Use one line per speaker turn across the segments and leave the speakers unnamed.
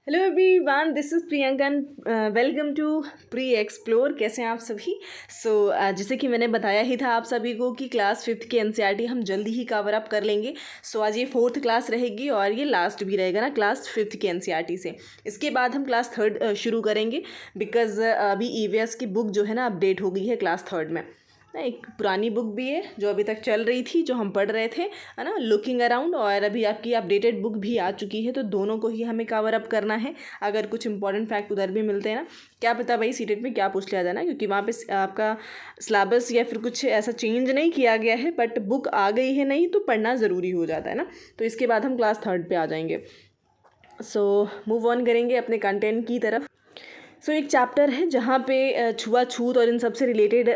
Hello everyone, this is Priyanka. Welcome to pre explore. कैसे हैं आप सभी? जैसे कि मैंने बताया ही था आप सभी को कि क्लास 5th के एनसीईआरटी हम जल्दी ही कवर अप कर लेंगे। आज ये 4th क्लास रहेगी और ये लास्ट भी रहेगा ना क्लास 5th के एनसीईआरटी से। इसके बाद हम क्लास 3rd शुरू करेंगे बिकॉज़ अभी ईवीएस की बुक जो है ना अपडेट हो गई है क्लास 3rd में। एक पुरानी बुक भी है जो अभी तक चल रही थी, जो हम पढ़ रहे थे, है ना, लुकिंग अराउंड, और अभी आपकी अपडेटेड बुक भी आ चुकी है। तो दोनों को ही हमें कवर अप करना है। अगर कुछ इंपॉर्टेंट फैक्ट उधर भी मिलते हैं ना, क्या पता भाई सीटेट में क्या पूछ लिया जाए ना, क्योंकि वहाँ पे आपका सिलेबस या फिर कुछ ऐसा चेंज नहीं किया गया है, बट बुक आ गई है नहीं तो पढ़ना ज़रूरी हो जाता है ना। तो इसके बाद हम क्लास 3rd पे आ जाएंगे। मूव ऑन करेंगे अपने कंटेंट की तरफ। एक चैप्टर है जहाँ पे छुआछूत और इन सब से रिलेटेड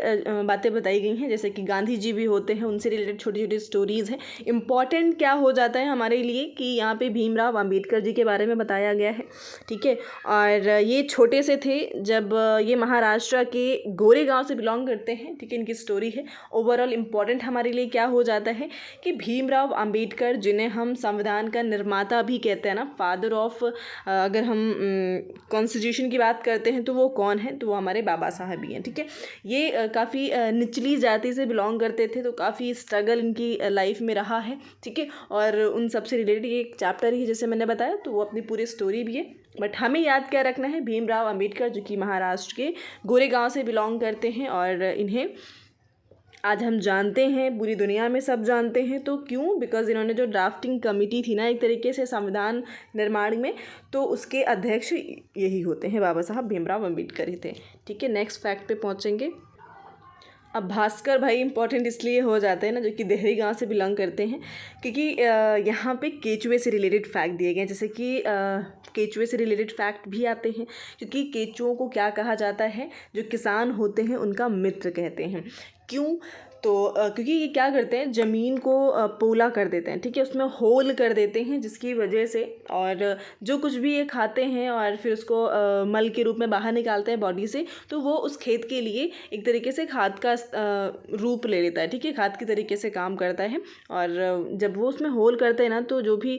बातें बताई गई हैं, जैसे कि गांधी जी भी होते हैं, उनसे रिलेटेड छोटी छोटी स्टोरीज़ हैं। इम्पॉर्टेंट क्या हो जाता है हमारे लिए कि यहाँ पे भीमराव अंबेडकर जी के बारे में बताया गया है, ठीक है। और ये छोटे से थे जब ये महाराष्ट्र के गोरेगांव से बिलोंग करते हैं, ठीक है। इनकी स्टोरी है। ओवरऑल इम्पॉर्टेंट हमारे लिए क्या हो जाता है कि भीमराव अंबेडकर, जिन्हें हम संविधान का निर्माता भी कहते हैं ना, फादर ऑफ, अगर हम कॉन्स्टिट्यूशन की बात करते हैं तो वो कौन है, तो वो हमारे बाबा साहब ही हैं, ठीक है। ये काफ़ी निचली जाति से बिलोंग करते थे, तो काफ़ी स्ट्रगल इनकी लाइफ में रहा है, ठीक है। और उन सबसे रिलेटेड ये एक चैप्टर ही, जैसे मैंने बताया, तो वो अपनी पूरी स्टोरी भी है। बट हमें याद क्या रखना है, भीमराव अंबेडकर जो कि महाराष्ट्र के गोरेगांव से बिलोंग करते हैं, और इन्हें आज हम जानते हैं, पूरी दुनिया में सब जानते हैं। तो क्यों? बिकॉज इन्होंने जो ड्राफ्टिंग कमेटी थी ना एक तरीके से संविधान निर्माण में, तो उसके अध्यक्ष यही होते हैं, बाबा साहब भीमराव अम्बेडकर ही थे, ठीक है। नेक्स्ट फैक्ट पे पहुँचेंगे। अब भास्कर भाई इंपॉर्टेंट इसलिए हो जाते हैं ना, जो कि देहरी गांव से बिलोंग करते हैं, क्योंकि यहाँ पे केचुए से रिलेटेड फैक्ट दिए गए हैं। जैसे कि केचुए से रिलेटेड फैक्ट भी आते हैं, क्योंकि केचुओं को क्या कहा जाता है, जो किसान होते हैं उनका मित्र कहते हैं। क्यों? तो क्योंकि ये क्या करते हैं, ज़मीन को पोला कर देते हैं, ठीक है, उसमें होल कर देते हैं, जिसकी वजह से, और जो कुछ भी ये खाते हैं और फिर उसको मल के रूप में बाहर निकालते हैं बॉडी से, तो वो उस खेत के लिए एक तरीके से खाद का रूप ले लेता है, ठीक है, खाद की तरीके से काम करता है। और जब वो उसमें होल करते हैं ना, तो जो भी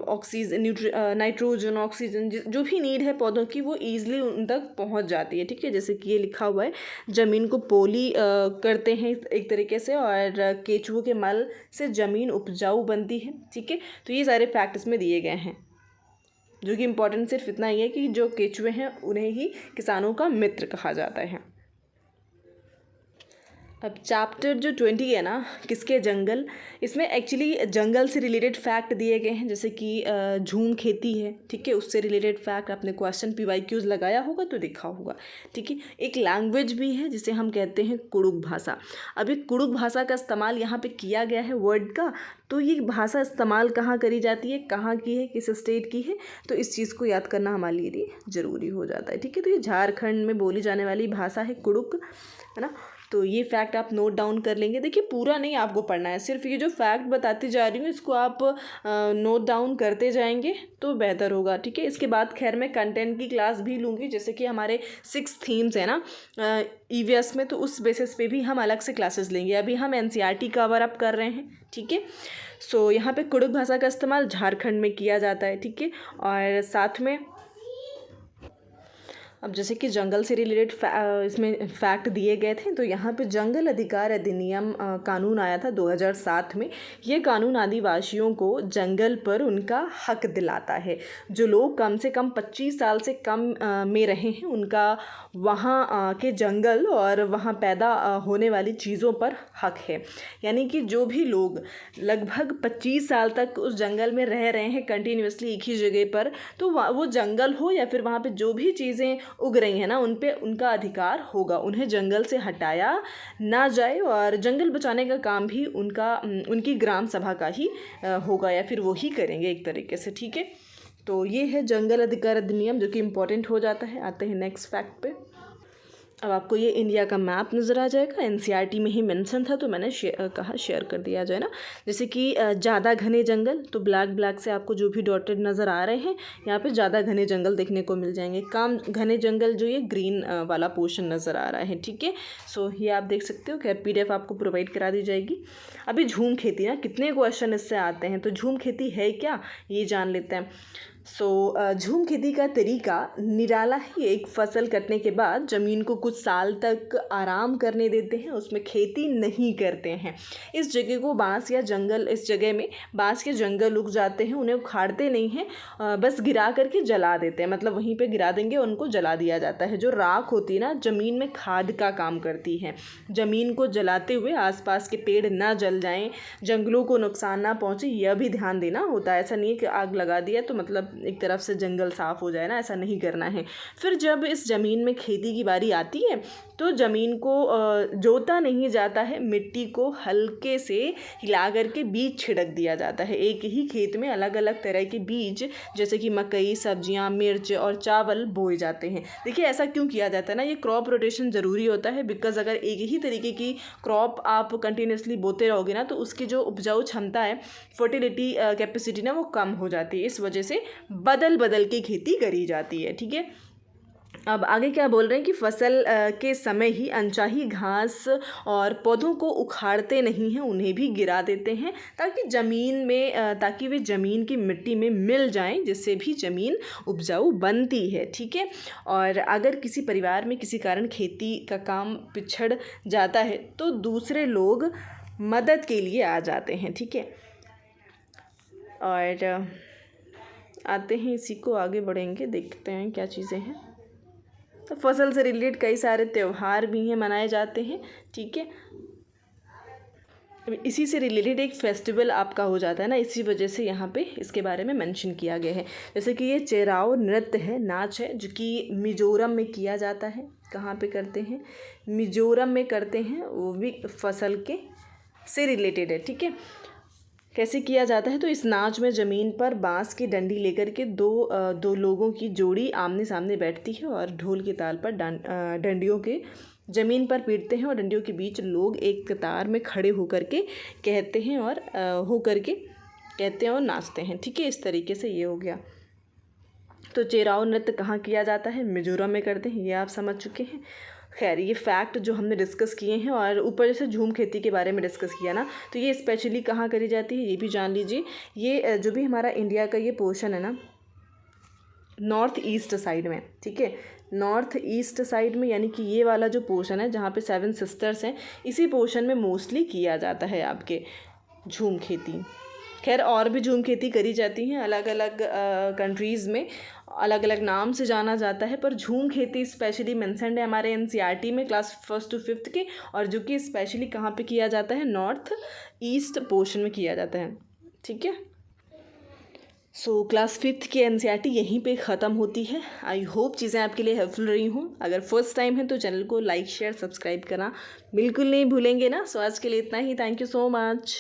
ऑक्सीजन, नाइट्रोजन, ऑक्सीजन, जो भी नीड है पौधों की, वो ईजिली उन तक पहुँच जाती है, ठीक है। जैसे कि ये लिखा हुआ है, ज़मीन को पोली करते हैं एक तरीके से, और केचुओं के मल से ज़मीन उपजाऊ बनती है, ठीक है। तो ये सारे फैक्ट इसमें दिए गए हैं, जो कि इम्पोर्टेंट सिर्फ इतना ही है कि जो केचुए हैं उन्हें ही किसानों का मित्र कहा जाता है। अब चैप्टर जो 20 है ना, किसके जंगल, इसमें एक्चुअली जंगल से रिलेटेड फैक्ट दिए गए हैं, जैसे कि झूम खेती है, ठीक है, उससे रिलेटेड फैक्ट। आपने क्वेश्चन PYQs लगाया होगा तो देखा होगा, ठीक है। एक लैंग्वेज भी है जिसे हम कहते हैं कुड़ुक भाषा। अब ये कुड़ुक भाषा का इस्तेमाल यहाँ पे किया गया है वर्ड का, तो ये भाषा इस्तेमाल कहाँ करी जाती है, कहाँ की है, किस स्टेट की है, तो इस चीज़ को याद करना हमारे लिए ज़रूरी हो जाता है, ठीक है। तो ये झारखंड में बोली जाने वाली भाषा है कुड़ुक, है ना। तो ये फैक्ट आप नोट डाउन कर लेंगे। देखिए पूरा नहीं आपको पढ़ना है, सिर्फ ये जो फैक्ट बताती जा रही हूँ इसको आप नोट डाउन करते जाएंगे तो बेहतर होगा, ठीक है। इसके बाद खैर मैं कंटेंट की क्लास भी लूँगी, जैसे कि हमारे 6 थीम्स है ना EVS में, तो उस बेसिस पे भी हम अलग से क्लासेस लेंगे। अभी हम NCERT कवर अप कर रहे हैं, ठीक है। यहाँ पे कुड़ुक भाषा का इस्तेमाल झारखंड में किया जाता है, ठीक है। और साथ में अब जैसे कि जंगल से रिलेटेड इसमें फैक्ट दिए गए थे, तो यहाँ पे जंगल अधिकार अधिनियम कानून आया था 2007 में। ये कानून आदिवासियों को जंगल पर उनका हक दिलाता है। जो लोग कम से कम 25 साल से कम में रहे हैं, उनका वहाँ के जंगल और वहाँ पैदा होने वाली चीज़ों पर हक है। यानी कि जो भी लोग लगभग 25 साल तक उस जंगल में रह रहे हैं कंटिन्यूसली एक ही जगह पर, तो वो जंगल हो या फिर वहाँ पे जो भी चीज़ें उग रही हैं ना, उन पे उनका अधिकार होगा, उन्हें जंगल से हटाया ना जाए, और जंगल बचाने का काम भी उनकी ग्राम सभा का ही होगा, या फिर वो ही करेंगे एक तरीके से, ठीक है। तो ये है जंगल अधिकार अधिनियम, जो कि इम्पोर्टेंट हो जाता है। आते हैं नेक्स्ट फैक्ट पे। अब आपको ये इंडिया का मैप नज़र आ जाएगा, NCERT में ही मेंशन था तो मैंने कहा शेयर कर दिया जाए ना। जैसे कि ज़्यादा घने जंगल, तो ब्लैक से आपको जो भी डॉटेड नज़र आ रहे हैं, यहाँ पे ज़्यादा घने जंगल देखने को मिल जाएंगे। कम घने जंगल जो ये ग्रीन वाला पोर्शन नज़र आ रहा है, ठीक है। ये आप देख सकते हो, खैर PDF आपको प्रोवाइड करा दी जाएगी। अभी झूम खेती ना, कितने क्वेश्चन इससे आते हैं, तो झूम खेती है क्या, ये जान लेते हैं। झूम खेती का तरीका निराला है। एक फसल कटने के बाद ज़मीन को कुछ साल तक आराम करने देते हैं, उसमें खेती नहीं करते हैं। इस जगह को बांस या जंगल इस जगह में बांस के जंगल उग जाते हैं, उन्हें उखाड़ते नहीं हैं, बस गिरा करके जला देते हैं। मतलब वहीं पे गिरा देंगे, उनको जला दिया जाता है। जो राख होती है ना, ज़मीन में खाद का काम करती है। ज़मीन को जलाते हुए आसपास के पेड़ ना जल जाएं, जंगलों को नुकसान ना पहुँचे, यह भी ध्यान देना होता है। ऐसा नहीं है कि आग लगा दिया तो मतलब एक तरफ से जंगल साफ़ हो जाए ना, ऐसा नहीं करना है। फिर जब इस ज़मीन में खेती की बारी आती है तो ज़मीन को जोता नहीं जाता है, मिट्टी को हल्के से हिला करके बीज छिड़क दिया जाता है। एक ही खेत में अलग अलग तरह के बीज जैसे कि मकई, सब्जियां, मिर्च और चावल बोए जाते हैं। देखिए ऐसा क्यों किया जाता है ना, ये क्रॉप रोटेशन ज़रूरी होता है। बिकॉज़ अगर एक ही तरीके की क्रॉप आप कंटिन्यूसली बोते रहोगे ना तो उसकी जो उपजाऊ क्षमता है, फर्टिलिटी कैपेसिटी ना, वो कम हो जाती है। इस वजह से बदल बदल के खेती करी जाती है। ठीक है, अब आगे क्या बोल रहे हैं कि फसल के समय ही अनचाही घास और पौधों को उखाड़ते नहीं हैं, उन्हें भी गिरा देते हैं ताकि ज़मीन में ताकि वे ज़मीन की मिट्टी में मिल जाएं, जिससे भी ज़मीन उपजाऊ बनती है। ठीक है, और अगर किसी परिवार में किसी कारण खेती का काम पिछड़ जाता है तो दूसरे लोग मदद के लिए आ जाते हैं। ठीक है, और आते हैं इसी को आगे बढ़ेंगे, देखते हैं क्या चीज़ें हैं। तो फसल से रिलेटेड कई सारे त्यौहार भी हैं, मनाए जाते हैं। ठीक है, इसी से रिलेटेड एक फेस्टिवल आपका हो जाता है ना, इसी वजह से यहाँ पे इसके बारे में मेंशन किया गया है। जैसे कि ये चेराओ नृत्य है, नाच है, जो कि मिजोरम में किया जाता है। कहाँ पे करते हैं? मिजोरम में करते हैं, वो भी फसल के से रिलेटेड है। ठीक है, कैसे किया जाता है? तो इस नाच में ज़मीन पर बांस की डंडी लेकर के दो लोगों की जोड़ी आमने सामने बैठती है और ढोल के ताल पर डंडियों के ज़मीन पर पीटते हैं और डंडियों के बीच लोग एक कतार में खड़े होकर के कहते हैं और नाचते हैं। ठीक है, इस तरीके से ये हो गया। तो चेराओ नृत्य कहाँ किया जाता है? मिजोरम में करते हैं, ये आप समझ चुके हैं। खैर, ये फैक्ट जो हमने डिस्कस किए हैं और ऊपर जैसे झूम खेती के बारे में डिस्कस किया ना, तो ये स्पेशली कहाँ करी जाती है ये भी जान लीजिए। ये जो भी हमारा इंडिया का ये पोर्शन है ना, नॉर्थ ईस्ट साइड में। ठीक है, नॉर्थ ईस्ट साइड में, यानी कि ये वाला जो पोर्शन है जहाँ पे 7 सिस्टर्स हैं, इसी पोर्शन में मोस्टली किया जाता है आपके झूम खेती। खैर, और भी झूम खेती करी जाती हैं अलग अलग कंट्रीज़ में, अलग अलग नाम से जाना जाता है, पर झूम खेती स्पेशली मेंशन्ड है हमारे एनसीईआरटी में क्लास 1 से 5 के, और जो कि स्पेशली कहाँ पे किया जाता है? नॉर्थ ईस्ट पोर्शन में किया जाता है। ठीक है, क्लास 5 की एनसीईआरटी यहीं पे ख़त्म होती है। आई होप चीज़ें आपके लिए हेल्पफुल रही हूँ। अगर फर्स्ट टाइम है तो चैनल को लाइक, शेयर, सब्सक्राइब करना बिल्कुल नहीं भूलेंगे ना। आज के लिए इतना ही। Thank you so much.